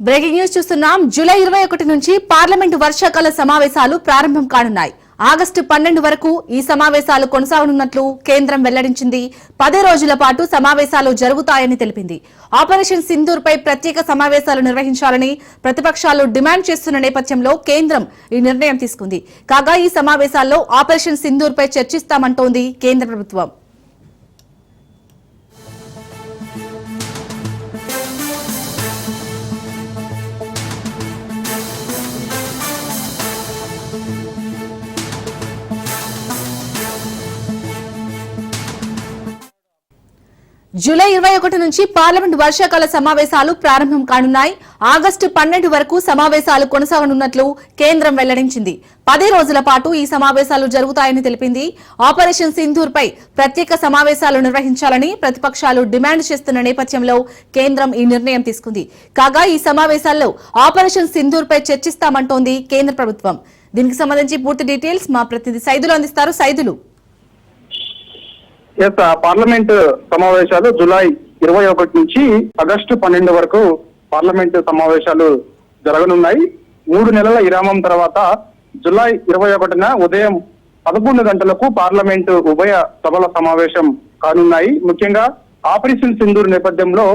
Breaking news చూస్తున్నాం. July 21 నుంచి parliament వర్షాకాల సమావేశాలు ప్రారంభం కానున్నాయి. ఆగస్టు 12 వరకు ఈ సమావేశాలు కొనసాగనున్నట్లు కేంద్రం వెల్లడించింది. 10 రోజుల పాటు సమావేశాలు జరుగుతాయని తెలిపింది. ఆపరేషన్ సింధూర్ పై ప్రత్యేక సమావేశాలు నిర్వహించాలని ప్రతిపక్షాలు డిమాండ్ చేస్తున్న నేపథ్యంలో కేంద్రం ఈ నిర్ణయం తీసుకుంది. కాగా ఈ సమావేశాల్లో ఆపరేషన్ సింధూర్ పై చర్చిస్తామంటోంది కేంద్ర ప్రభుత్వం. జూలై 21 నుంచి పార్లమెంట్ వర్షాకాల సమావేశాలు ప్రారంభం కానున్నాయి. ఆగస్టు 12 వరకు సమావేశాలు కొనసాగనున్నట్లు కేంద్రం వెల్లడించింది. 10 రోజుల పాటు ఈ సమావేశాలు జరుగుతాయని తెలిపింది. ఆపరేషన్ సింధూర్ పై ప్రత్యేక సమావేశాలు నిర్వహించాలని ప్రతిపక్షాలు డిమాండ్ చేస్తున్న నేపథ్యంలో కేంద్రం ఈ నిర్ణయం తీసుకుంది. కాగా ఈ సమావేశాల్లో ఆపరేషన్ సింధూర్ పై చర్చిస్తామంటోంది కేంద్ర ప్రభుత్వం. దీనికి సంబంధించి పూర్తి డీటెయిల్స్ మా ప్రతినిధి సైదులు అందిస్తారు. సైదులు, పార్లమెంట్ సమావేశాలు జూలై 21 నుంచి ఆగస్టు 12 వరకు పార్లమెంట్ సమావేశాలు జరగనున్నాయి. 3 నెలల విరామం తర్వాత జూలై 21న ఉదయం 11 గంటలకు పార్లమెంటు ఉభయ సభల సమావేశం కానున్నాయి. ముఖ్యంగా ఆపరేషన్ సింధూర్ నేపథ్యంలో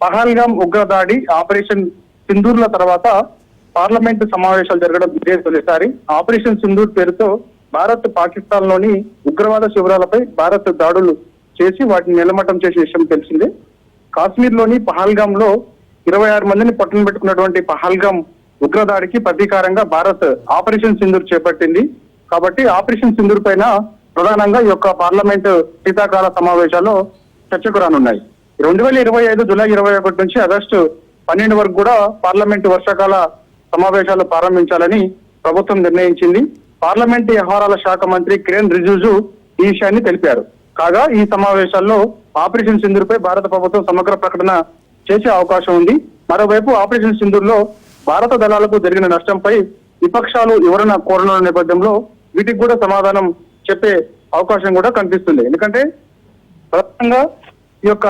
పహల్గామ్ ఉగ్రదాడి, ఆపరేషన్ సింధూర్ల తర్వాత పార్లమెంటు సమావేశాలు జరగడం ఇదే తొలిసారి. ఆపరేషన్ సింధూర్ పేరుతో భారత్ పాకిస్తాన్ లోని ఉగ్రవాద శిబిరాలపై భారత్ దాడులు చేసి వాటిని నిలమట్టం చేసే విషయం తెలిసిందే. కాశ్మీర్ లోని పహల్గామ్ లో 26 మందిని పట్టున పెట్టుకున్నటువంటి పహల్గామ్ ఉగ్రదాడికి ప్రతీకారంగా భారత్ ఆపరేషన్ సింధూర్ చేపట్టింది. కాబట్టి ఆపరేషన్ సింధూర్ పైన ప్రధానంగా ఈ యొక్క పార్లమెంట్ శీతాకాల సమావేశాల్లో చర్చకు రానున్నాయి. 2025 జూలై 21 నుంచి ఆగస్టు 12 వరకు కూడా పార్లమెంటు వర్షాకాల సమావేశాలు ప్రారంభించాలని ప్రభుత్వం నిర్ణయించింది. పార్లమెంటు వ్యవహారాల శాఖ మంత్రి కిరణ్ రిజిజు ఈ విషయాన్ని తెలిపారు. కాగా ఈ సమావేశాల్లో ఆపరేషన్ సింధూర్ పై భారత ప్రభుత్వం సమగ్ర ప్రకటన చేసే అవకాశం ఉంది. మరోవైపు ఆపరేషన్ సింధూర్ లో భారత దళాలకు జరిగిన నష్టంపై విపక్షాలు వివరణ కోరనున్న నేపథ్యంలో వీటికి కూడా సమాధానం చెప్పే అవకాశం కూడా కనిపిస్తుంది. ఎందుకంటే ప్రధానంగా ఈ యొక్క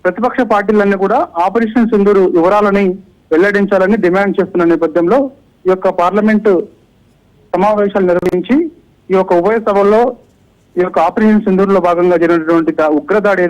ప్రతిపక్ష పార్టీలన్నీ కూడా ఆపరేషన్ సింధూర్ వివరాలని వెల్లడించాలని డిమాండ్ చేస్తున్న నేపథ్యంలో ఈ యొక్క పార్లమెంటు సమావేశాలు నిర్వహించి ఈ యొక్క ఉభయ సభల్లో ఈ యొక్క ఆపరేషన్ సింధూర్ లో భాగంగా జరిగినటువంటి ఉగ్రదాడి